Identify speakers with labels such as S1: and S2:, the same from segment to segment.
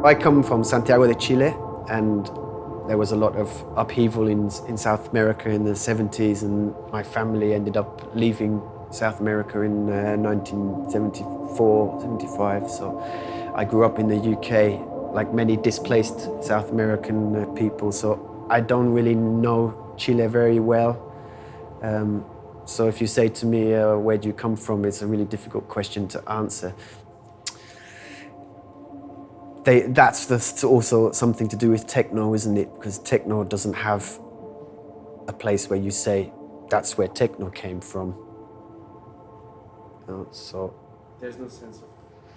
S1: I come from Santiago de Chile, and there was a lot of upheaval in South America in the 70s, and my family ended up leaving South America in 1974, 75. So I grew up in the UK, like many displaced South American people, so I don't really know Chile very well. So if you say to me, where do you come from, it's a really difficult question to answer. That's also something to do with techno, isn't it? Because techno doesn't have a place where you say, that's where techno came from. So
S2: there's no sense of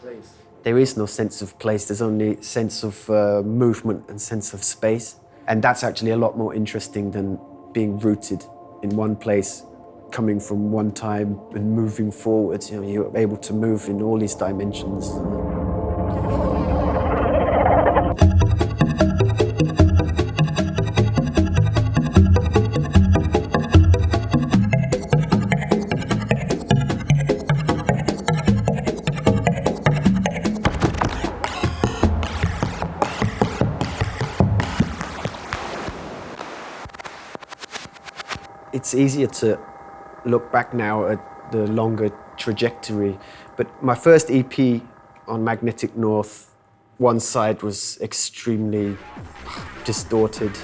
S2: place.
S1: There is no sense of place. There's only sense of movement and sense of space. And that's actually a lot more interesting than being rooted in one place, coming from one time and moving forward. You know, you're able to move in all these dimensions. It's easier to look back now at the longer trajectory, but my first EP on Magnetic North, one side was extremely distorted,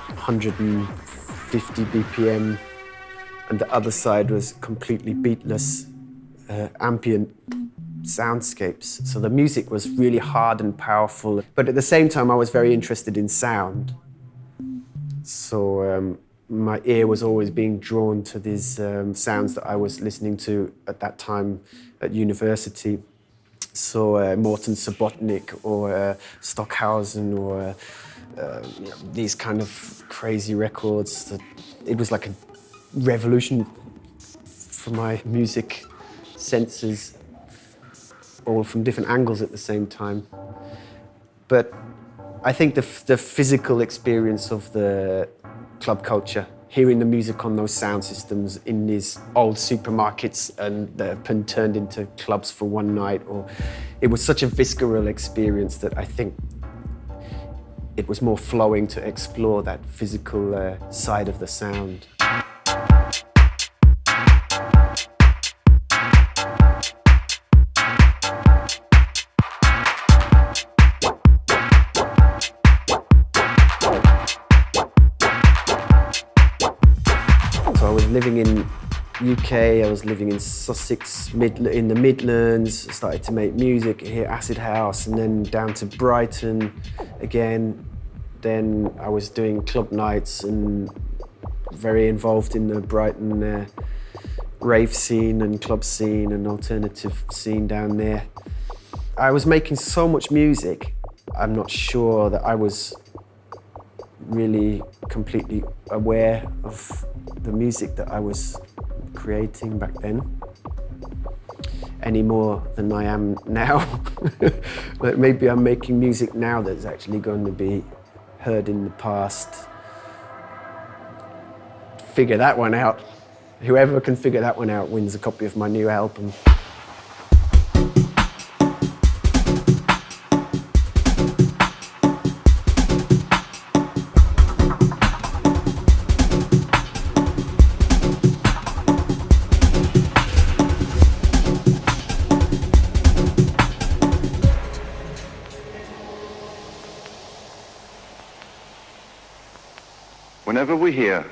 S1: 150 BPM, and the other side was completely beatless, ambient soundscapes. So the music was really hard and powerful, but at the same time I was very interested in sound. So my ear was always being drawn to these sounds that I was listening to at that time at university. So Morton Subotnick or Stockhausen or you know, these kind of crazy records. It was like a revolution for my music senses, all from different angles at the same time. But I think the physical experience of the club culture, hearing the music on those sound systems in these old supermarkets and that have been turned into clubs for one night, or it was such a visceral experience that I think it was more flowing to explore that physical side of the sound. So I was living in UK, I was living in Sussex, in the Midlands, started to make music here, Acid House, and then down to Brighton again. Then I was doing club nights and very involved in the Brighton rave scene and club scene and alternative scene down there. I was making so much music, I'm not sure that I was really completely aware of the music that I was creating back then, any more than I am now. Like maybe I'm making music now that's actually going to be heard in the past. Figure that one out. Whoever can figure that one out wins a copy of my new album.
S3: Whenever we hear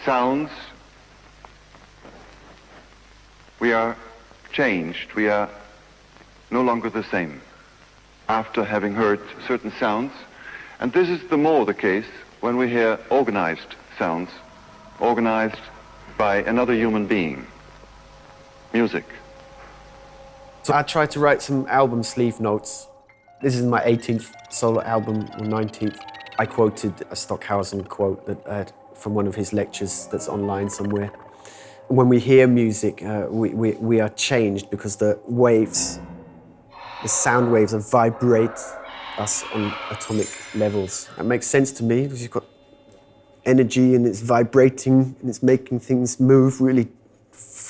S3: sounds, we are changed. We are no longer the same after having heard certain sounds. And this is the more the case when we hear organized sounds, organized by another human being, music.
S1: So I tried to write some album sleeve notes. This is my 18th solo album, or 19th. I quoted a Stockhausen quote that from one of his lectures that's online somewhere. When we hear music, we are changed because the waves, the sound waves vibrate us on atomic levels. That makes sense to me because you've got energy and it's vibrating and it's making things move really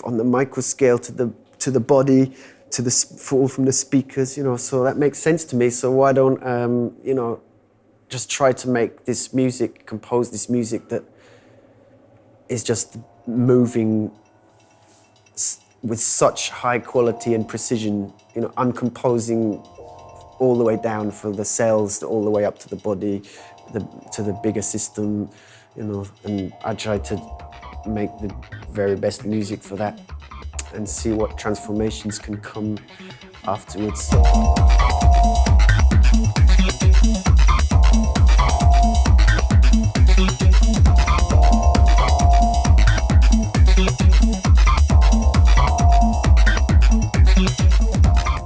S1: on the micro scale to the body, to the fall from the speakers, you know. So that makes sense to me. So why don't you know, just try to make this music, compose this music that is just moving with such high quality and precision. You know, I'm composing all the way down for the cells, all the way up to the body, to the bigger system, you know, and I try to make the very best music for that and see what transformations can come afterwards.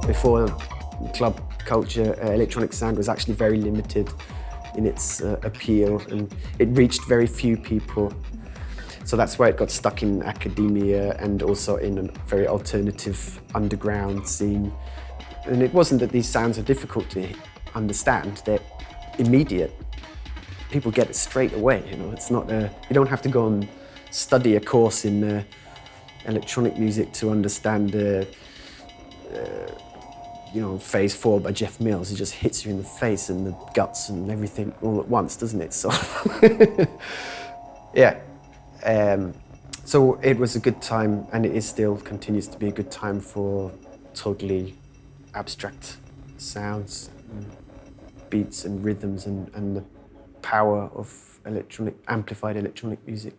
S1: Before club culture, electronic sound was actually very limited in its appeal, and it reached very few people. So that's why it got stuck in academia and also in a very alternative underground scene. And it wasn't that these sounds are difficult to understand, they're immediate. People get it straight away, you know. It's not you don't have to go and study a course in electronic music to understand you know, Phase 4 by Jeff Mills. It just hits you in the face and the guts and everything all at once, doesn't it? So, yeah. So it was a good time, and it is still continues to be a good time for totally abstract sounds, and beats and rhythms, and the power of amplified electronic music.